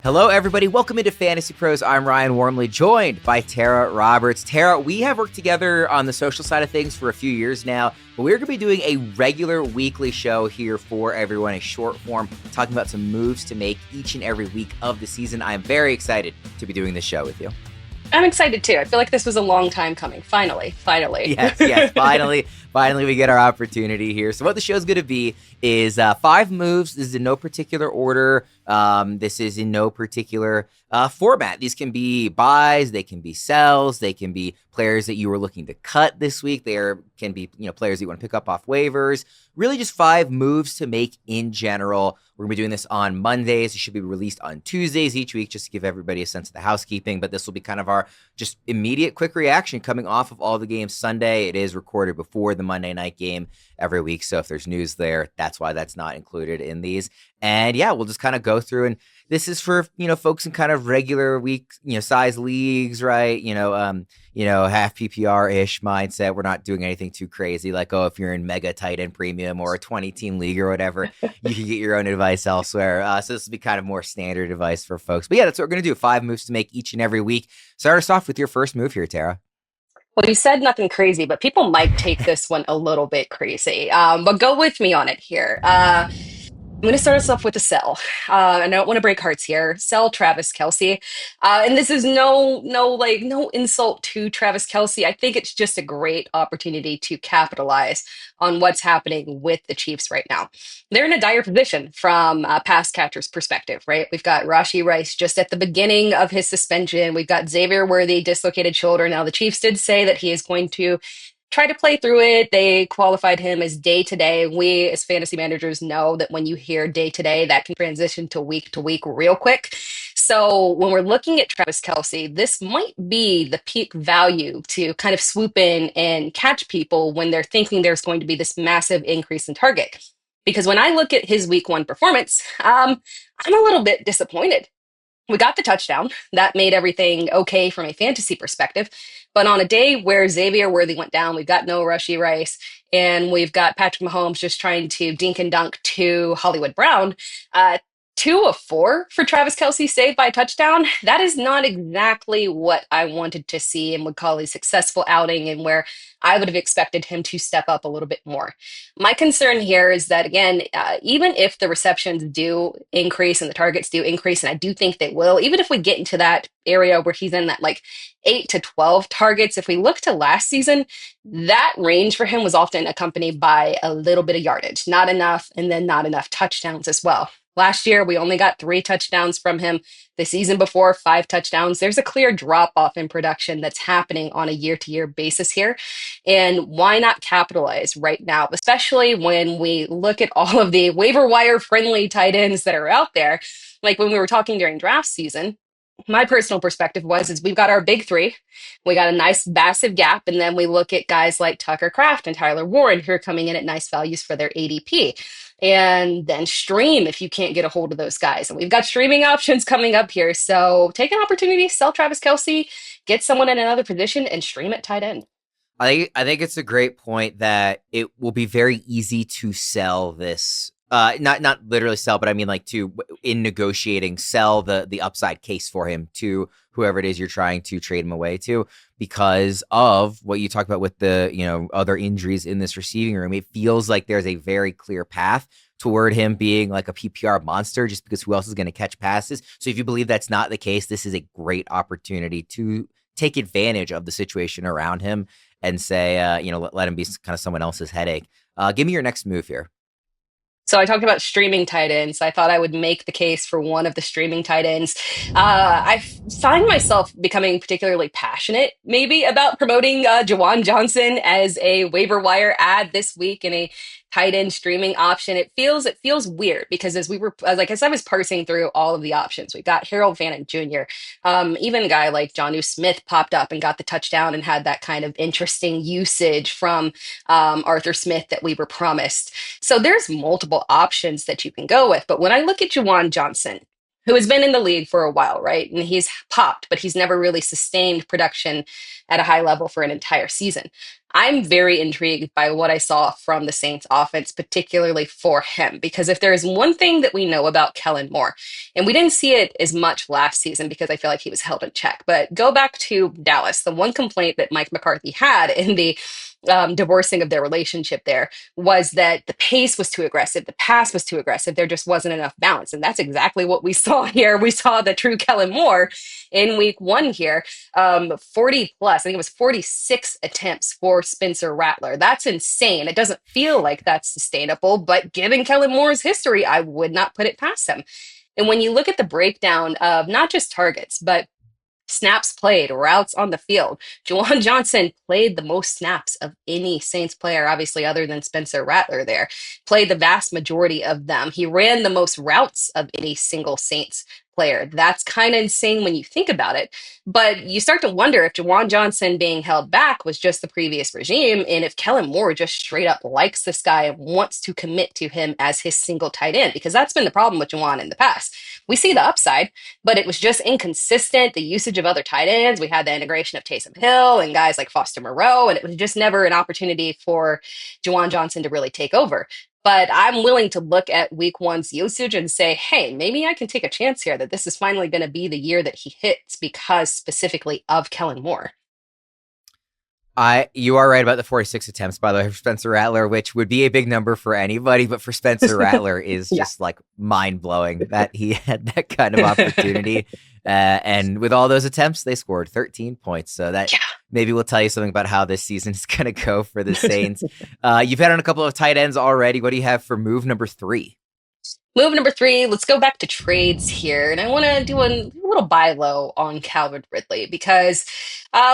Hello, everybody. Welcome into Fantasy Pros. I'm Ryan Wormeli, joined by Tera Roberts. Tera, we have worked together on the social side of things for a few years now, but we're going to be doing a regular weekly show here for everyone, a short form, talking about some moves to make each and every week of the season. I am very excited to be doing this show with you. I'm excited too. I feel like this was a long time coming. Finally. Yes, finally we get our opportunity here. So what the show's going to be is 5 moves. This is in no particular order. This is in no particular format. These can be buys, they can be sells, they can be players that you were looking to cut this week. There can be players that you want to pick up off waivers. Really just 5 moves to make in general. We're going to be doing this on Mondays. It should be released on Tuesdays each week just to give everybody a sense of the housekeeping. But this will be kind of our just immediate quick reaction coming off of all the games Sunday. It is recorded before the Monday night game every week. So if there's news there, that's why that's not included in these. And yeah, we'll just kind of go through, and this is for, folks in kind of regular week, size leagues, right? Half PPR-ish mindset. We're not doing anything too crazy. Like, if you're in mega tight end premium or a 20-team league or whatever, you can get your own advice elsewhere. So this will be kind of more standard advice for folks. But yeah, that's what we're going to do. 5 moves to make each and every week. Start us off with your first move here, Tera. Well, you said nothing crazy, but people might take this one a little bit crazy. But go with me on it here. I'm going to start us off with a sell. And I don't want to break hearts here. Sell Travis Kelce. And this is no insult to Travis Kelce. I think it's just a great opportunity to capitalize on what's happening with the Chiefs right now. They're in a dire position from a pass catcher's perspective, right? We've got Rashee Rice just at the beginning of his suspension. We've got Xavier Worthy, dislocated shoulder. Now, the Chiefs did say that he is going to try to play through it. They qualified him as day to day. We, as fantasy managers, know that when you hear day to day, that can transition to week real quick. So when we're looking at Travis Kelce, this might be the peak value to kind of swoop in and catch people when they're thinking there's going to be this massive increase in target. Because when I look at his week 1 performance, I'm a little bit disappointed. We got the touchdown. That made everything okay from a fantasy perspective. But on a day where Xavier Worthy went down, we've got no Rashee Rice, and we've got Patrick Mahomes just trying to dink and dunk to Hollywood Brown. 2 of 4 for Travis Kelce saved by touchdown. That is not exactly what I wanted to see and would call a successful outing, and where I would have expected him to step up a little bit more. My concern here is that, again, even if the receptions do increase and the targets do increase, and I do think they will, even if we get into that area where he's in that 8 to 12 targets, if we look to last season, that range for him was often accompanied by a little bit of yardage, not enough, and then not enough touchdowns as well. Last year, we only got 3 touchdowns from him. The season before, 5 touchdowns. There's a clear drop-off in production that's happening on a year-to-year basis here. And why not capitalize right now, especially when we look at all of the waiver wire-friendly tight ends that are out there? Like when we were talking during draft season, my personal perspective is we've got our big 3. We got a nice massive gap. And then we look at guys like Tucker Kraft and Tyler Warren, who are coming in at nice values for their ADP. And then stream if you can't get a hold of those guys. And we've got streaming options coming up here. So take an opportunity, sell Travis Kelce, get someone in another position, and stream at tight end. I think it's a great point that it will be very easy to sell this. Not literally sell, but I mean to, in negotiating, sell the upside case for him to whoever it is you're trying to trade him away to, because of what you talked about with the other injuries in this receiving room. It feels like there's a very clear path toward him being like a PPR monster, just because who else is going to catch passes? So if you believe that's not the case, this is a great opportunity to take advantage of the situation around him and say, let him be kind of someone else's headache. Give me your next move here. So I talked about streaming tight ends. I thought I would make the case for one of the streaming tight ends. I find myself becoming particularly passionate maybe about promoting Juwan Johnson as a waiver wire ad this week in a tight end streaming option. It feels weird because as I was parsing through all of the options, we got Harold Fannin Jr. Even a guy like Jonnu Smith popped up and got the touchdown and had that kind of interesting usage from Arthur Smith that we were promised. So there's multiple options that you can go with. But when I look at Juwan Johnson, who has been in the league for a while, right? And he's popped, but he's never really sustained production at a high level for an entire season. I'm very intrigued by what I saw from the Saints offense, particularly for him, because if there is one thing that we know about Kellen Moore, and we didn't see it as much last season because I feel like he was held in check, but go back to Dallas. The one complaint that Mike McCarthy had in the divorcing of their relationship there was that the pace was too aggressive, the pass was too aggressive, there just wasn't enough balance. And that's exactly what we saw here. We saw the true Kellen Moore in week one here. 40 plus, I think it was 46 attempts for Spencer Rattler. That's insane. It doesn't feel like that's sustainable, but given Kellen Moore's history, I would not put it past him. And when you look at the breakdown of not just targets, but snaps played, routes on the field, Juwan Johnson played the most snaps of any Saints player, obviously, other than Spencer Rattler there. Played the vast majority of them. He ran the most routes of any single Saints player. That's kind of insane when you think about it. But you start to wonder if Juwan Johnson being held back was just the previous regime, and if Kellen Moore just straight up likes this guy and wants to commit to him as his single tight end, because that's been the problem with Juwan in the past. We see the upside, but it was just inconsistent. The usage of other tight ends. We had the integration of Taysom Hill and guys like Foster Moreau, and it was just never an opportunity for Juwan Johnson to really take over. But I'm willing to look at week one's usage and say, hey, maybe I can take a chance here that this is finally going to be the year that he hits because specifically of Kellen Moore. You are right about the 46 attempts, by the way, for Spencer Rattler, which would be a big number for anybody, but for Spencer Rattler is just like mind blowing that he had that kind of opportunity. And with all those attempts, they scored 13 points. So that maybe will tell you something about how this season is going to go for the Saints. You've had on a couple of tight ends already. What do you have for move number 3? Move number 3, let's go back to trades here. And I want to do a little buy low on Calvin Ridley because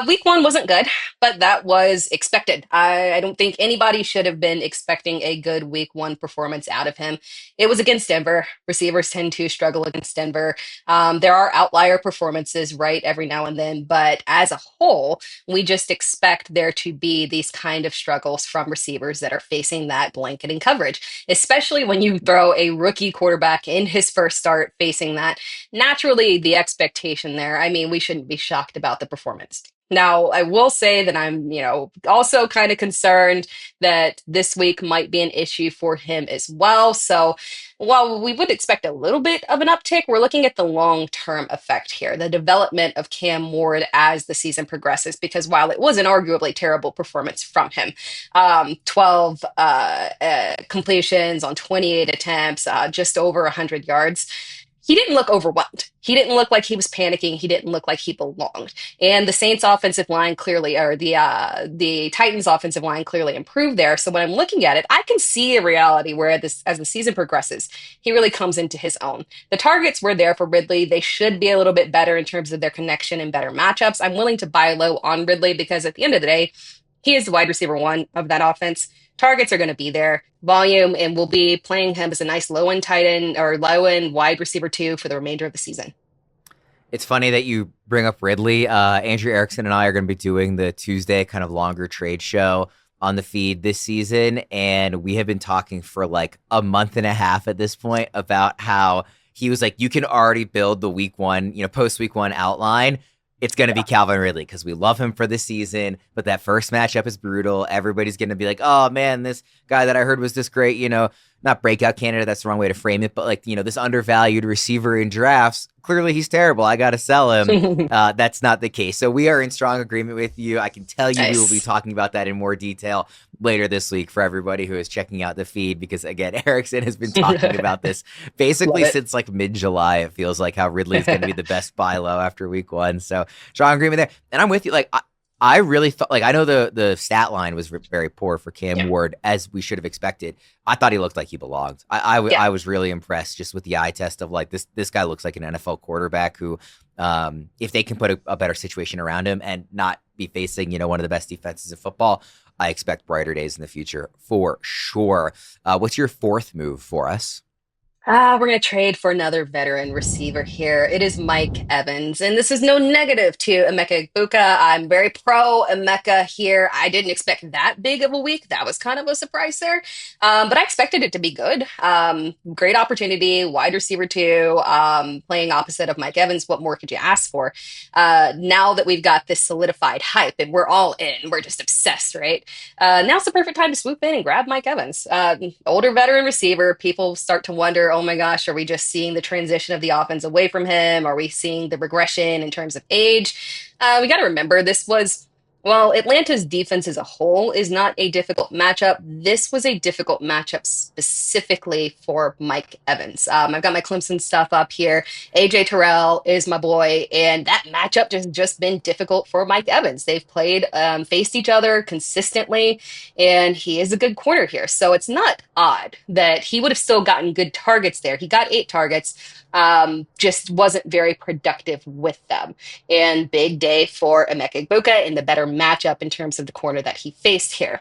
week one wasn't good, but that was expected. I don't think anybody should have been expecting a good week one performance out of him. It was against Denver. Receivers tend to struggle against Denver. There are outlier performances, right, every now and then, but as a whole, we just expect there to be these kind of struggles from receivers that are facing that blanketing coverage, especially when you throw a rookie quarterback in his first start facing that. Naturally, the expectation there, I mean, we shouldn't be shocked about the performance. Now, I will say that I'm, also kind of concerned that this week might be an issue for him as well. So while we would expect a little bit of an uptick, we're looking at the long-term effect here, the development of Cam Ward as the season progresses, because while it was an arguably terrible performance from him, 12 completions on 28 attempts, just over 100 yards, he didn't look overwhelmed. He didn't look like he was panicking. He didn't look like he belonged. And the Saints offensive line clearly, or the Titans offensive line clearly improved there. So when I'm looking at it, I can see a reality where as the season progresses, he really comes into his own. The targets were there for Ridley. They should be a little bit better in terms of their connection and better matchups. I'm willing to buy low on Ridley because at the end of the day, he is the wide receiver 1 of that offense. Targets are going to be there, volume, and we'll be playing him as a nice low-end tight end or low-end wide receiver 2 for the remainder of the season. It's funny that you bring up Ridley. Andrew Erickson and I are going to be doing the Tuesday kind of longer trade show on the feed this season, and we have been talking for like a month and a half at this point about how he was like, you can already build the week one, post week one outline. It's going to be Calvin Ridley because we love him for this season, but that first matchup is brutal. Everybody's going to be like, oh man, this guy that I heard was this great, not breakout candidate. That's the wrong way to frame it, but like, this undervalued receiver in drafts. Clearly he's terrible. I got to sell him. That's not the case. So we are in strong agreement with you. I can tell you we will be talking about that in more detail later this week for everybody who is checking out the feed, because again, Erickson has been talking about this basically since like mid-July. It feels like how Ridley is going to be the best buy low after week one. So strong agreement there. And I'm with you. Like, I really thought, I know the stat line was very poor for Cam Ward, as we should have expected. I thought he looked like he belonged. I was really impressed just with the eye test of like, this guy looks like an NFL quarterback who, if they can put a better situation around him and not be facing, one of the best defenses in football, I expect brighter days in the future for sure. What's your 4th move for us? We're going to trade for another veteran receiver here. It is Mike Evans. And this is no negative to Emeka Egbuka. I'm very pro Emeka here. I didn't expect that big of a week. That was kind of a surprise there. But I expected it to be good. Great opportunity, wide receiver two, playing opposite of Mike Evans. What more could you ask for? Now that we've got this solidified hype and we're all in, we're just obsessed, right? Now's the perfect time to swoop in and grab Mike Evans. Older veteran receiver. People start to wonder, oh my gosh, are we just seeing the transition of the offense away from him? Are we seeing the regression in terms of age? We got to remember this was. Well, Atlanta's defense as a whole is not a difficult matchup. This was a difficult matchup specifically for Mike Evans. I've got my Clemson stuff up here. AJ Terrell is my boy, and that matchup just been difficult for Mike Evans. They've played faced each other consistently, and he is a good corner here. So it's not odd that he would have still gotten good targets there. He got 8 targets, just wasn't very productive with them. And big day for Emeka Egbuka in the better matchup in terms of the corner that he faced here.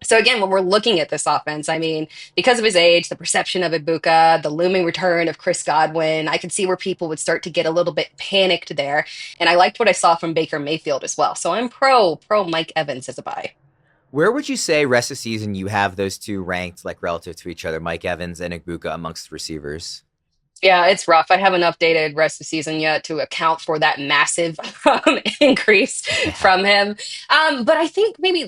So again, when we're looking at this offense, I mean, because of his age, the perception of Ibuka, the looming return of Chris Godwin, I could see where people would start to get a little bit panicked there. And I liked what I saw from Baker Mayfield as well. So I'm pro Mike Evans as a buy. Where would you say rest of the season you have those two ranked like relative to each other, Mike Evans and Egbuka amongst receivers? Yeah, it's rough. I haven't updated rest of the season yet to account for that massive increase Yeah. from him. But I think maybe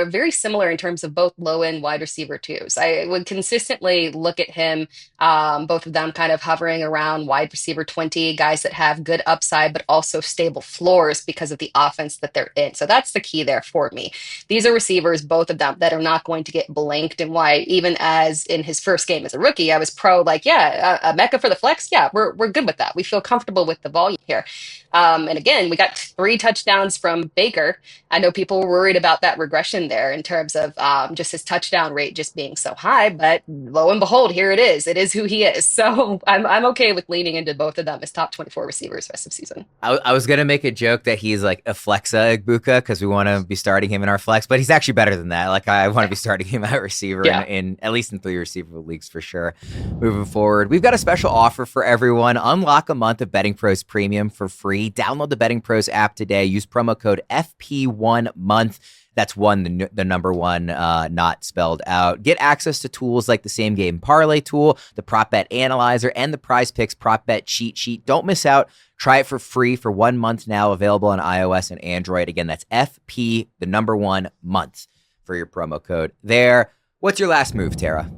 very similar in terms of both low end wide receiver twos. I would consistently look at him, both of them kind of hovering around wide receiver 20, guys that have good upside, but also stable floors because of the offense that they're in. So that's the key there for me. These are receivers, both of them, that are not going to get blanked. And why, even as in his first game as a rookie, I was pro, like, yeah, Mecca for the flex. Yeah, we're good with that. We feel comfortable with the volume here. And again, we got 3 touchdowns from Baker. I know people were worried about that regression there in terms of just his touchdown rate just being so high, but lo and behold, here it is. It is who he is. So I'm okay with leaning into both of them as top 24 receivers rest of season. I was gonna make a joke that he's like a flexa Egbuka because we want to be starting him in our flex, but he's actually better than that. Like I want to be starting him at receiver Yeah. in at least in 3 receiver leagues for sure. Moving forward, we've got a special offer for everyone. Unlock a month of Betting Pros Premium for free. Download the Betting Pros app today. Use promo code FP1month. That's one, the number one, not spelled out. Get access to tools like the Same Game Parlay tool, the Prop Bet Analyzer, and the Prize Picks Prop Bet Cheat Sheet. Don't miss out. Try it for free for 1 month now, available on iOS and Android. Again, that's FP, the number 1 month for your promo code there. What's your last move, Tara?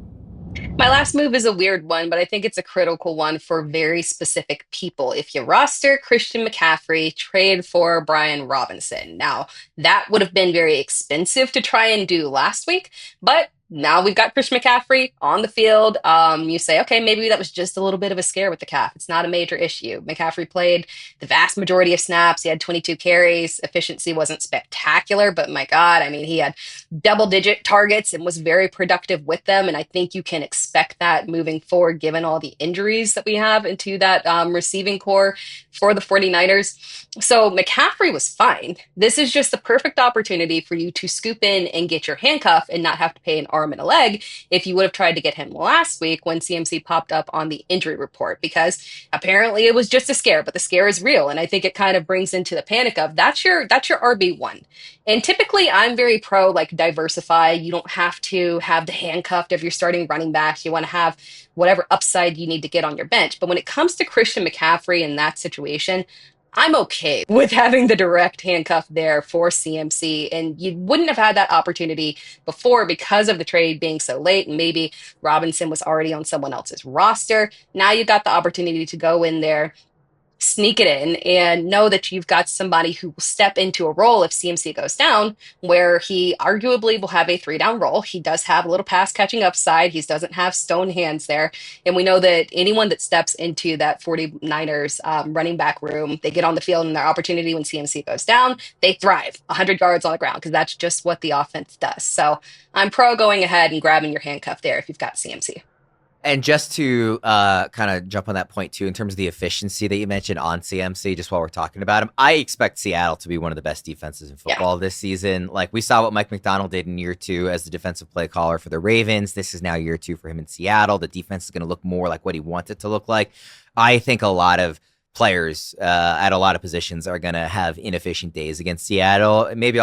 My last move is a weird one, but I think it's a critical one for very specific people. If you roster Christian McCaffrey, trade for Brian Robinson. Now, that would have been very expensive to try and do last week, but now we've got Christian McCaffrey on the field. You say, okay, maybe that was just a little bit of a scare with the calf. It's not a major issue. McCaffrey played the vast majority of snaps. He had 22 carries. Efficiency wasn't spectacular, but my God, I mean, he had double-digit targets and was very productive with them. And I think you can expect that moving forward, given all the injuries that we have into that receiving core for the 49ers. So McCaffrey was fine. This is just the perfect opportunity for you to scoop in and get your handcuff and not have to pay an arm and a leg if you would have tried to get him last week when CMC popped up on the injury report, because apparently it was just a scare, but the scare is real. And I think it kind of brings into the panic of that's your RB1. And typically I'm very pro like diversify. You don't have to have the handcuffed of your starting running back. You want to have whatever upside you need to get on your bench. But when it comes to Christian McCaffrey in that situation, I'm okay with having the direct handcuff there for CMC. And you wouldn't have had that opportunity before because of the trade being so late. And maybe Robinson was already on someone else's roster. Now you got the opportunity to go in there, sneak it in, and know that you've got somebody who will step into a role if CMC goes down, where he arguably will have a 3-down role. He does have a little pass catching upside. He doesn't have stone hands there. And we know that anyone that steps into that 49ers running back room, they get on the field and their opportunity when CMC goes down, they thrive 100 yards on the ground because that's just what the offense does. So I'm pro going ahead and grabbing your handcuff there if you've got CMC. And just to kind of jump on that point too, in terms of the efficiency that you mentioned on CMC, just while we're talking about him, I expect Seattle to be one of the best defenses in football this season. Like we saw what Mike McDonald did in year 2 as the defensive play caller for the Ravens. This is now year 2 for him in Seattle. The defense is going to look more like what he wants it to look like. I think a lot of players at a lot of positions are going to have inefficient days against Seattle. Maybe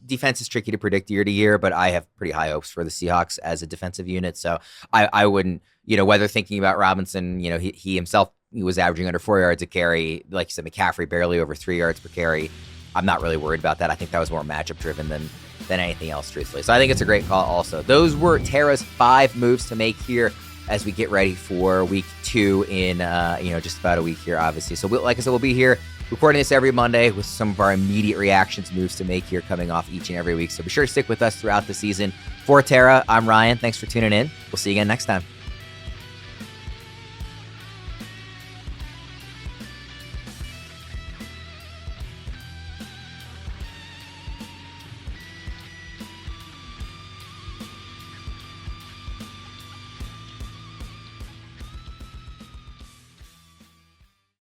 defense is tricky to predict year to year, but I have pretty high hopes for the Seahawks as a defensive unit. So I wouldn't, whether thinking about Robinson, he himself, he was averaging under 4 yards a carry. Like you said, McCaffrey barely over 3 yards per carry. I'm not really worried about that. I think that was more matchup driven than anything else, truthfully. So I think it's a great call also. Those were Tera's 5 moves to make here as we get ready for week 2 in, just about a week here, obviously. So like I said, we'll be here recording this every Monday with some of our immediate reactions, moves to make here coming off each and every week. So be sure to stick with us throughout the season. For Tera, I'm Ryan. Thanks for tuning in. We'll see you again next time.